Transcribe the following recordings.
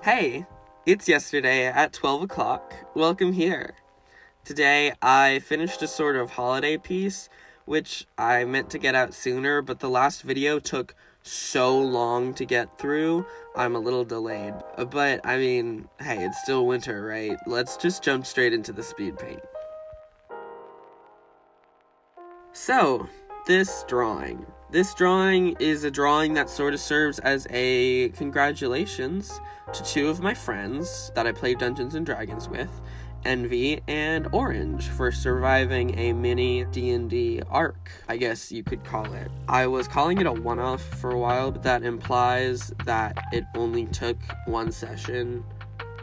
Hey, it's yesterday at 12 o'clock. Welcome here. Today I finished a sort of holiday piece, which I meant to get out sooner, but the last video took so long to get through, I'm a little delayed. But, I mean, hey, it's still winter, right? Let's just jump straight into the speed paint. So, this drawing. This drawing is a drawing that sort of serves as a congratulations to two of my friends that I played Dungeons & Dragons with, Envy and Orange, for surviving a mini D&D arc, I guess you could call it. I was calling it a one-off for a while, but that implies that it only took one session,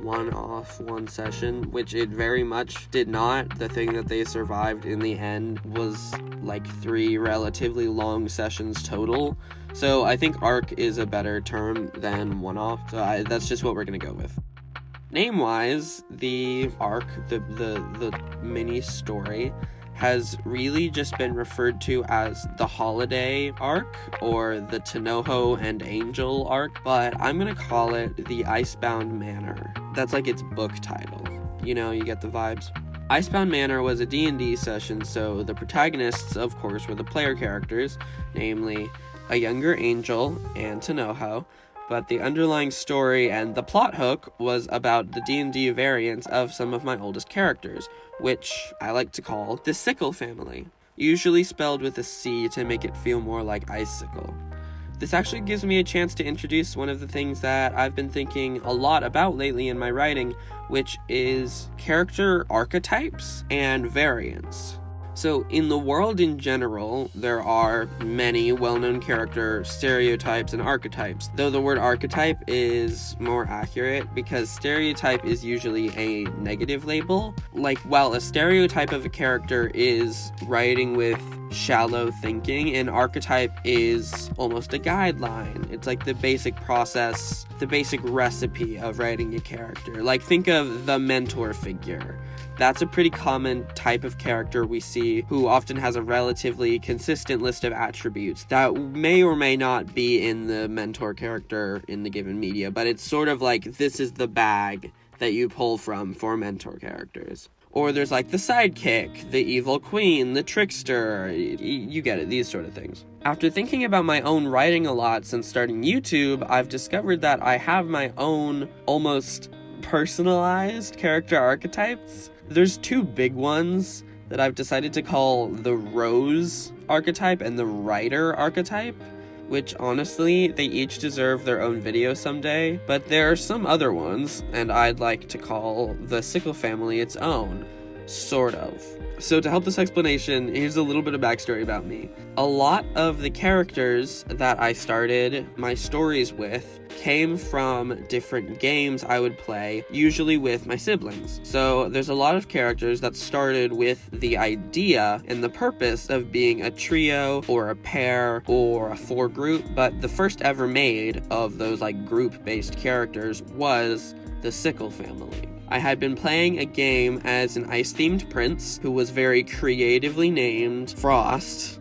one session, which it very much did not. The thing that they survived in the end was like 3 relatively long sessions total. So I think arc is a better term than one-off, so that's just what we're gonna go with. Name-wise, the arc, the mini story, has really just been referred to as the Holiday arc, or the Tanojo and Angel arc, but I'm gonna call it the Icebound Manor. That's like its book title. You know, you get the vibes. Icebound Manor was a D&D session, so the protagonists, of course, were the player characters, namely a younger Angel and Tanojo, but the underlying story and the plot hook was about the D&D variants of some of my oldest characters, which I like to call the Cickle family, usually spelled with a C to make it feel more like icicle. This actually gives me a chance to introduce one of the things that I've been thinking a lot about lately in my writing, which is character archetypes and variants. So, in the world in general, there are many well-known character stereotypes and archetypes, though the word archetype is more accurate because stereotype is usually a negative label. Like, while a stereotype of a character is writing with shallow thinking, an archetype is almost a guideline. It's like the basic process, the basic recipe of writing a character. Like, think of the mentor figure. That's a pretty common type of character we see who often has a relatively consistent list of attributes that may or may not be in the mentor character in the given media, but it's sort of like this is the bag that you pull from for mentor characters. Or there's like the sidekick, the evil queen, the trickster, you get it, these sort of things. After thinking about my own writing a lot since starting YouTube, I've discovered that I have my own almost personalized character archetypes. There's 2 big ones that I've decided to call the Rose archetype and the Ryder archetype, which honestly, they each deserve their own video someday, but there are some other ones, and I'd like to call the Cickle family its own, sort of. So to help this explanation, here's a little bit of backstory about me. A lot of the characters that I started my stories with came from different games I would play, usually with my siblings. So there's a lot of characters that started with the idea and the purpose of being a trio or a pair or a 4 group, but the first ever made of those like group-based characters was the Cickle family. I had been playing a game as an ice-themed prince who was very creatively named Forst,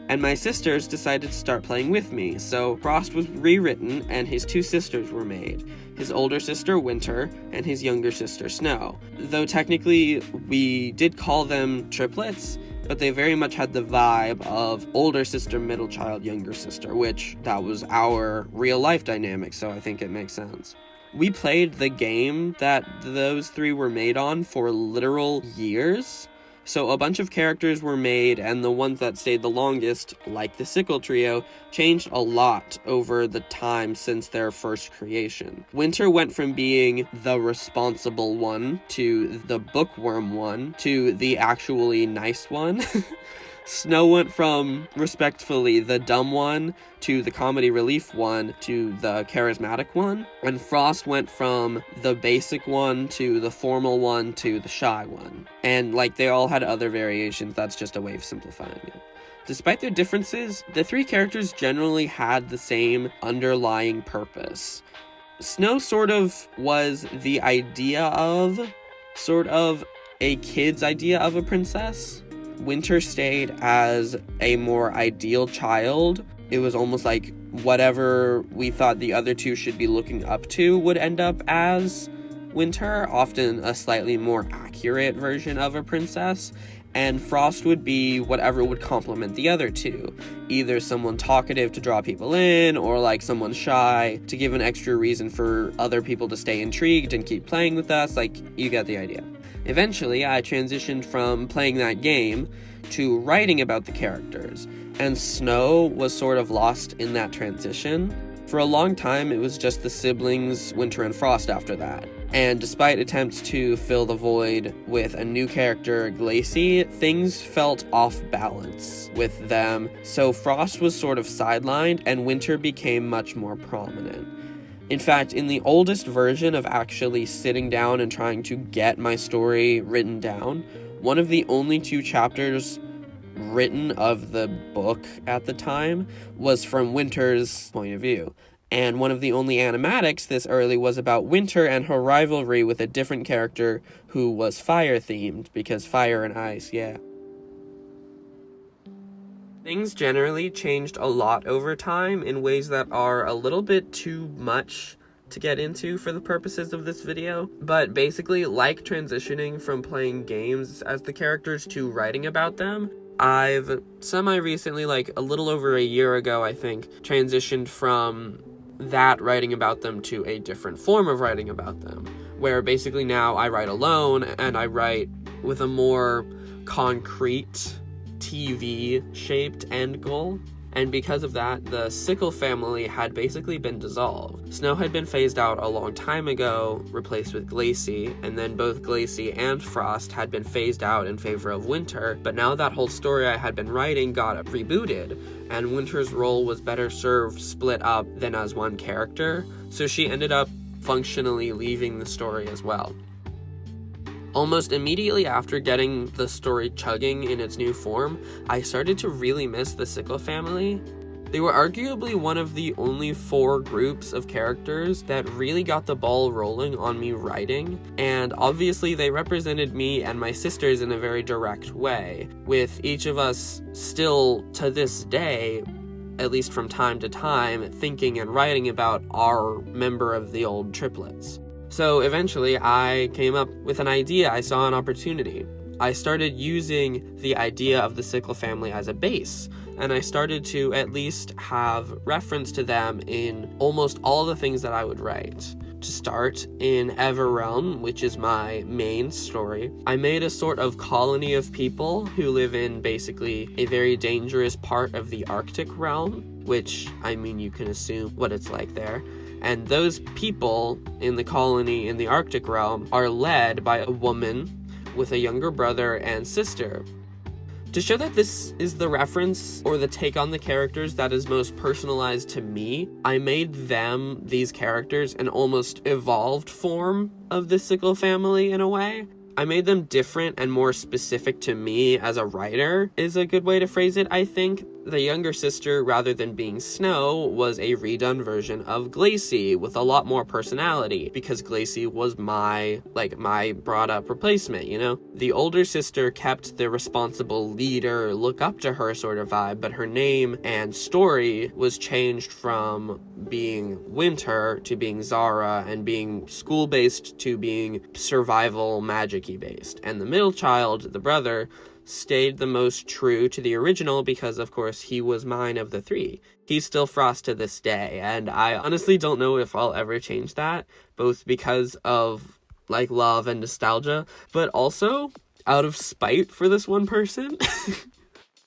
and my sisters decided to start playing with me, so Forst was rewritten and his 2 sisters were made. His older sister, Winter, and his younger sister, Snow. Though technically we did call them triplets, but they very much had the vibe of older sister, middle child, younger sister, which that was our real-life dynamic, so I think it makes sense. We played the game that those 3 were made on for literal years. So a bunch of characters were made, and the ones that stayed the longest, like the Cickle trio, changed a lot over the time since their first creation. Winter went from being the responsible one to the bookworm one to the actually nice one. Snow went from, respectfully, the dumb one to the comedy relief one to the charismatic one, and Forst went from the basic one to the formal one to the shy one. And, like, they all had other variations, that's just a way of simplifying it. Despite their differences, the 3 characters generally had the same underlying purpose. Snow sort of was the idea of, sort of, a kid's idea of a princess. Winter stayed as a more ideal child. It was almost like whatever we thought the other two should be looking up to would end up as Winter, often a slightly more accurate version of a princess, and Frost would be whatever would complement the other two. Either someone talkative to draw people in, or like someone shy to give an extra reason for other people to stay intrigued and keep playing with us. Like, you get the idea. Eventually, I transitioned from playing that game to writing about the characters, and Snow was sort of lost in that transition. For a long time, it was just the siblings, Winter and Frost, after that. And despite attempts to fill the void with a new character, Glacie, things felt off balance with them, so Frost was sort of sidelined and Winter became much more prominent. In fact, in the oldest version of actually sitting down and trying to get my story written down, one of the only 2 chapters written of the book at the time was from Winter's point of view. And one of the only animatics this early was about Winter and her rivalry with a different character who was fire-themed, because fire and ice, yeah. Things generally changed a lot over time in ways that are a little bit too much to get into for the purposes of this video, but basically, like transitioning from playing games as the characters to writing about them, I've semi-recently, like a little over a year ago, I think, transitioned from that writing about them to a different form of writing about them, where basically now I write alone and I write with a more concrete TV-shaped end goal. And because of that, the Cickle family had basically been dissolved. Snow had been phased out a long time ago, replaced with Glacie, and then both Glacie and Frost had been phased out in favor of Winter, but now that whole story I had been writing got rebooted, and Winter's role was better served split up than as one character, so she ended up functionally leaving the story as well. Almost immediately after getting the story chugging in its new form, I started to really miss the Cickle family. They were arguably one of the only 4 groups of characters that really got the ball rolling on me writing, and obviously they represented me and my sisters in a very direct way, with each of us still, to this day, at least from time to time, thinking and writing about our member of the old triplets. So eventually I came up with an idea. I saw an opportunity. I started using the idea of the Cickle family as a base, and I started to at least have reference to them in almost all the things that I would write. To start, in Everrealm, which is my main story, I made a sort of colony of people who live in basically a very dangerous part of the Arctic realm, which, I mean, you can assume what it's like there. And those people in the colony in the Arctic realm are led by a woman with a younger brother and sister. To show that this is the reference or the take on the characters that is most personalized to me, I made them, these characters, an almost evolved form of the Cickle family in a way. I made them different and more specific to me as a writer, is a good way to phrase it, I think. The younger sister, rather than being Snow, was a redone version of Glacie with a lot more personality, because Glacie was my brought-up replacement, you know? The older sister kept the responsible leader, look up to her sort of vibe, but her name and story was changed from being Winter to being Zara, and being school-based to being survival magic-y based. And the middle child, the brother, stayed the most true to the original because, of course, he was mine of the 3. He's still Frost to this day, and I honestly don't know if I'll ever change that, both because of, love and nostalgia, but also out of spite for this one person.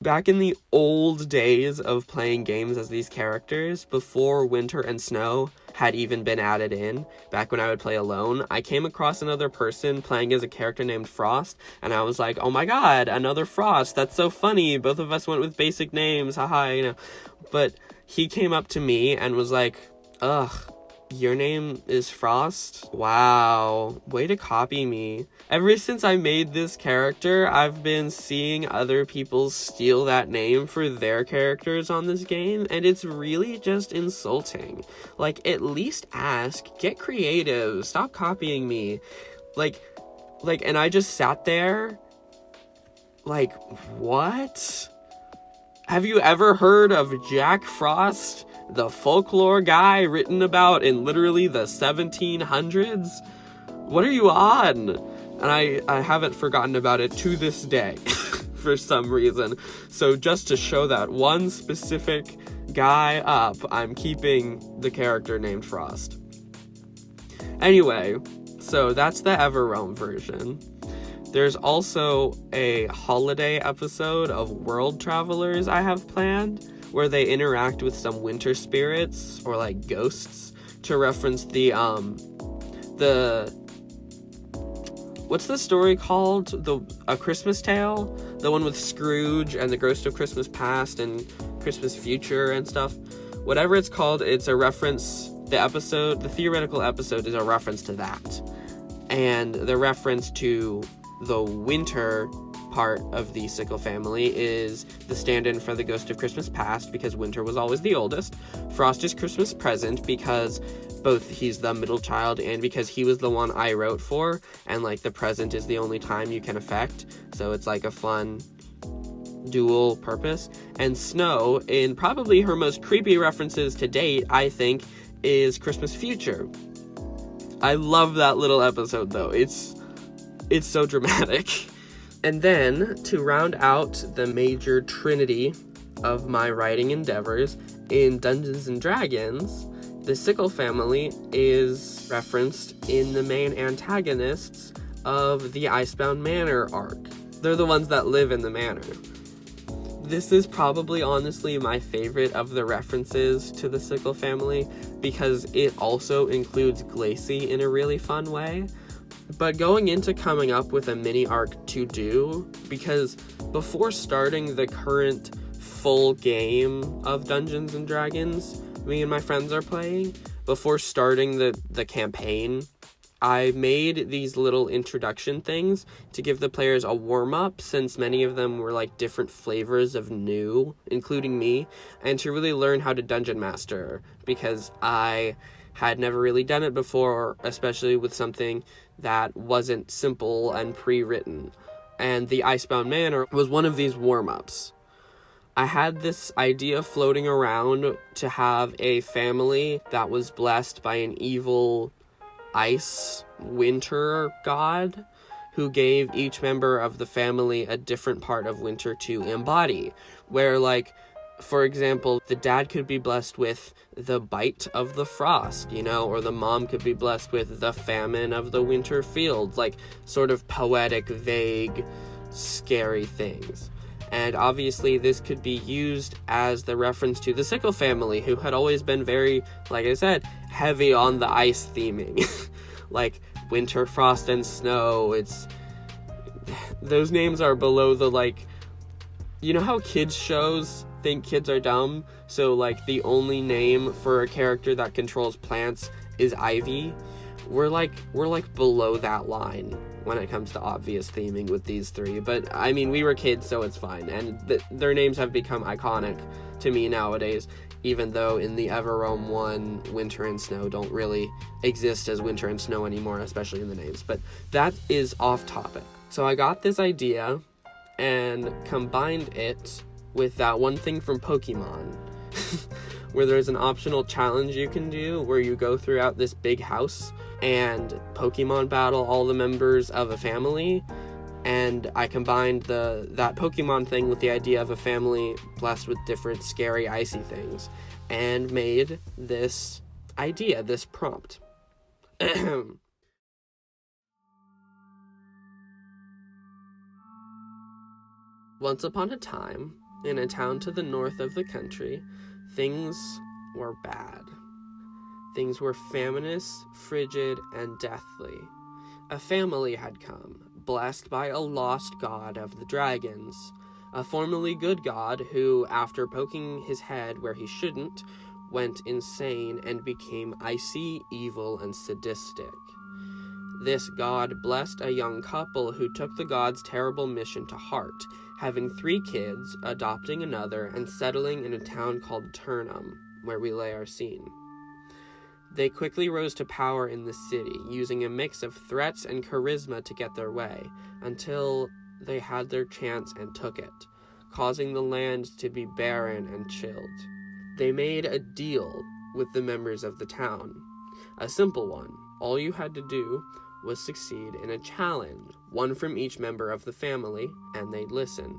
Back in the old days of playing games as these characters, before Winter and Snow had even been added in, back when I would play alone, I came across another person playing as a character named Frost, and I was like, oh my god, another Frost, that's so funny, both of us went with basic names, haha, you know. But he came up to me and was like, ugh, your name is Frost? Wow, way to copy me. Ever since I made this character, I've been seeing other people steal that name for their characters on this game, and it's really just insulting. At least ask, get creative, stop copying me. And I just sat there, what? Have you ever heard of Jack Frost the folklore guy written about in literally the 1700s? What are you on? And I haven't forgotten about it to this day for some reason. So just to show that one specific guy up, I'm keeping the character named Frost. Anyway, so that's the Everrealm version. There's also a holiday episode of World Travelers I have planned, where they interact with some winter spirits, or like ghosts, to reference the what's the story called? A Christmas Tale? The one with Scrooge and the Ghost of Christmas Past and Christmas Future and stuff. Whatever it's called, it's a reference. The theoretical episode is a reference to that. And the reference to the winter part of the Cickle family is the stand-in for the Ghost of Christmas Past, because Winter was always the oldest. Frost is Christmas Present, because both he's the middle child and because he was the one I wrote for, and like the present is the only time you can affect, so it's like a fun dual purpose. And Snow, in probably her most creepy references to date, I think, is Christmas Future. I love that little episode though. It's so dramatic. And then, to round out the major trinity of my writing endeavors, in Dungeons & Dragons, the Cickle family is referenced in the main antagonists of the Icebound Manor arc. They're the ones that live in the manor. This is probably honestly my favorite of the references to the Cickle family, because it also includes Glacie in a really fun way. But going into coming up with a mini arc to do, because before starting the current full game of Dungeons & Dragons me and my friends are playing, before starting the campaign, I made these little introduction things to give the players a warm-up, since many of them were like different flavors of new, including me, and to really learn how to dungeon master, because I had never really done it before, especially with something that wasn't simple and pre-written. And the Icebound Manor was one of these warm-ups. I had this idea floating around to have a family that was blessed by an evil ice winter god who gave each member of the family a different part of winter to embody. Where, like, for example, the dad could be blessed with the bite of the frost, or the mom could be blessed with the famine of the winter fields, like sort of poetic, vague, scary things. And obviously this could be used as the reference to the Cickle family, who had always been very, like I said, heavy on the ice theming. Like Winter, Frost, and Snow. Those names are below the, like, how kids shows think kids are dumb? So, like, the only name for a character that controls plants is Ivy. We're below that line when it comes to obvious theming with these three. But, I mean, we were kids, so it's fine. And their names have become iconic to me nowadays, even though in the Everrealm 1, Winter and Snow don't really exist as Winter and Snow anymore, especially in the names. But that is off topic. So I got this idea and combined it with that one thing from Pokemon, where there's an optional challenge you can do where you go throughout this big house and Pokemon battle all the members of a family. And I combined that Pokemon thing with the idea of a family blessed with different scary icy things, and made this idea, this prompt. Once upon a time, in a town to the north of the country, things were bad. Things were famished, frigid, and deathly. A family had come, blessed by a lost god of the dragons, a formerly good god who, after poking his head where he shouldn't, went insane and became icy, evil, and sadistic. This god blessed a young couple who took the god's terrible mission to heart, having 3 kids, adopting another, and settling in a town called Turnham, where we lay our scene. They quickly rose to power in the city, using a mix of threats and charisma to get their way, until they had their chance and took it, causing the land to be barren and chilled. They made a deal with the members of the town. A simple one. All you had to do was succeed in a challenge, one from each member of the family, and they'd listen.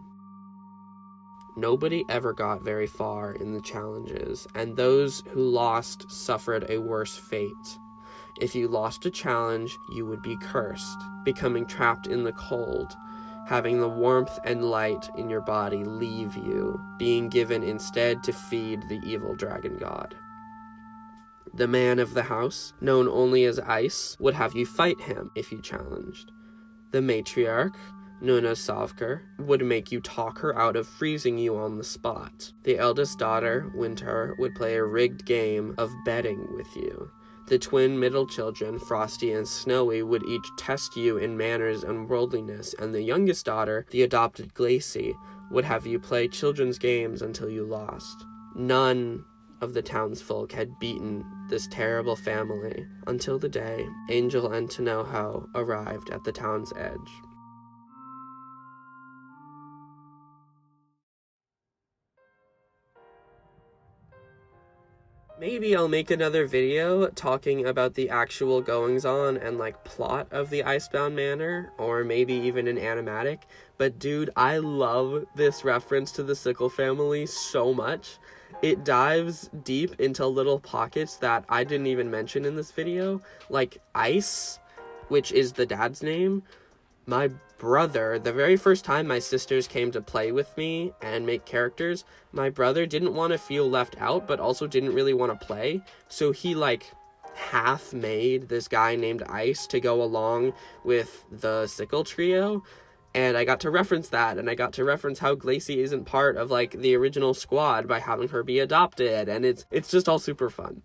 Nobody ever got very far in the challenges, and those who lost suffered a worse fate. If you lost a challenge, you would be cursed, becoming trapped in the cold, having the warmth and light in your body leave you, being given instead to feed the evil dragon god. The man of the house, known only as Ice, would have you fight him if you challenged. The matriarch, known as Savker, would make you talk her out of freezing you on the spot. The eldest daughter, Winter, would play a rigged game of betting with you. The twin middle children, Frosty and Snowy, would each test you in manners and worldliness, and the youngest daughter, the adopted Glacie, would have you play children's games until you lost. None of the townsfolk had beaten this terrible family until the day Angel and Tanojo arrived at the town's edge. Maybe I'll make another video talking about the actual goings-on and, like, plot of the Icebound Manor, or maybe even an animatic, but dude, I love this reference to the Cickle family so much. It dives deep into little pockets that I didn't even mention in this video, like Ice, which is the dad's name. My brother, the very first time my sisters came to play with me and make characters, my brother didn't want to feel left out, but also didn't really want to play. So he, like, half made this guy named Ice to go along with the Cickle trio. And I got to reference that, and I got to reference how Glacie isn't part of, like, the original squad by having her be adopted, and it's just all super fun.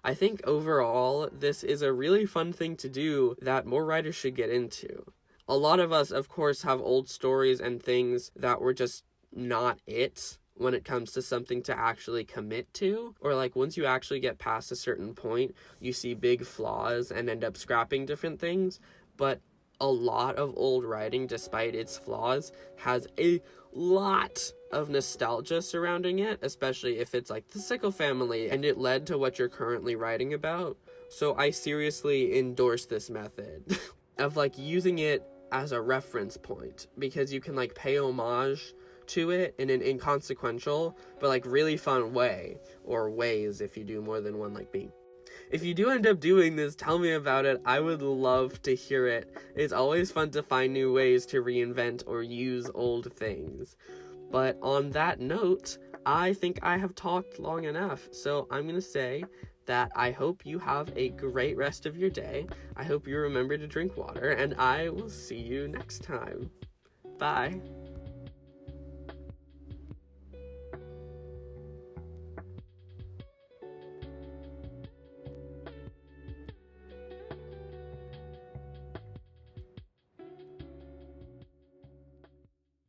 I think overall, this is a really fun thing to do that more writers should get into. A lot of us, of course, have old stories and things that were just not it when it comes to something to actually commit to. Or, like, once you actually get past a certain point, you see big flaws and end up scrapping different things. But a lot of old writing, despite its flaws, has a lot of nostalgia surrounding it, especially if it's like the Cickle family and it led to what you're currently writing about. So I seriously endorse this method of, like, using it as a reference point, because you can, like, pay homage to it in an inconsequential but, like, really fun way, or ways if you do more than one like me. If you do end up doing this, tell me about it. I would love to hear it. It's always fun to find new ways to reinvent or use old things. But on that note, I think I have talked long enough, so I'm gonna say that I hope you have a great rest of your day. I hope you remember to drink water, and I will see you next time. Bye.